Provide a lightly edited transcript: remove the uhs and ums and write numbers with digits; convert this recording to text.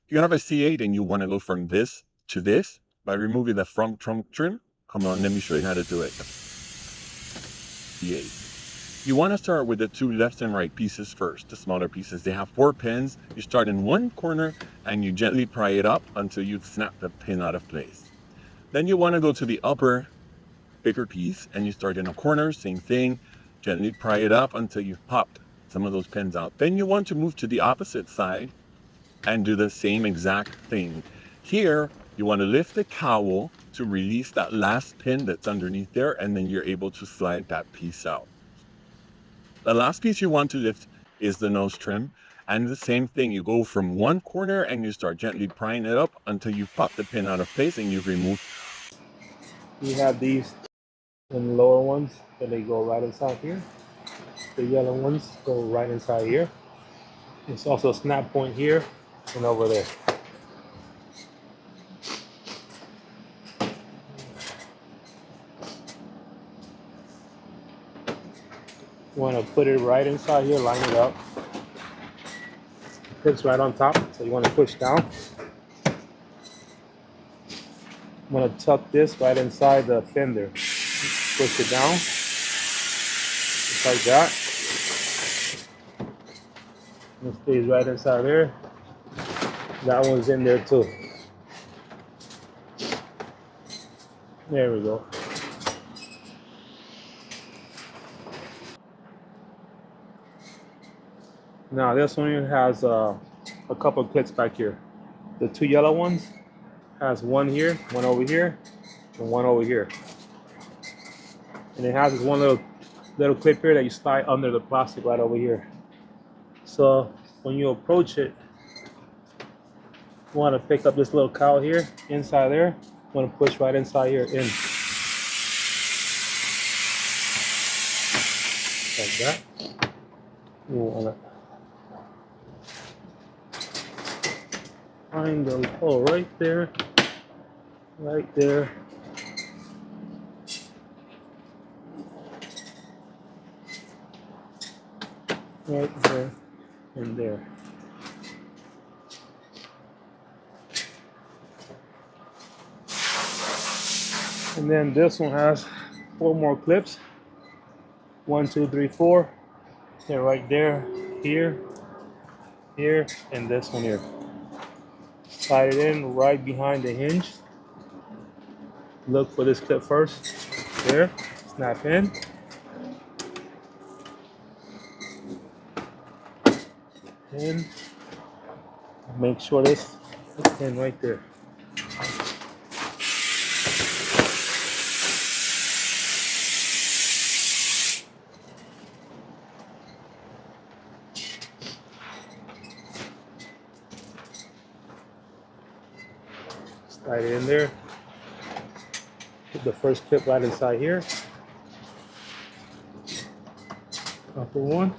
you have a C8 and you want to go from this to this by removing the front trunk trim, come on, let me show you how to do it. C8. You want to start with the two left and right pieces first, the smaller pieces. They have 4 pins. You start in one corner and you gently pry it up until you snap the pin out of place. Then you want to go to the upper, bigger piece and you start in a corner, same thing, gently pry it up until you've popped some of those pins out. Then you want to move to the opposite side and do the same exact thing. Here, you want to lift the cowl to release that last pin that's underneath there, and then you're able to slide that piece out. The last piece you want to lift is the nose trim, and the same thing, you go from one corner and you start gently prying it up until you pop the pin out of place and you've removed. You have these and lower ones that they go right inside here. The yellow ones go right inside here. It's also a snap point here and over there. You want to put it right inside here, line it up. Clips right on top, so you want to push down. I'm going to tuck this right inside the fender. Push it down, just like that. It stays right inside there. That one's in there too. There we go. Now this one here has a couple of clips back here. The two yellow ones has one here, one over here, and one over here. And it has this one little clip here that you slide under the plastic right over here. So when you approach it, you want to pick up this little cowl here, inside there. You want to push right inside here, in. Like that. You want to find the hole right there, right there. Right there and there. And then this one has 4 more clips. 1, 2, 3, 4. They're right there, here, here, and this one here. Slide it in right behind the hinge. Look for this clip first. There, snap in. And make sure this is in right there. Slide it in there. Put the first clip right inside here. Upper one.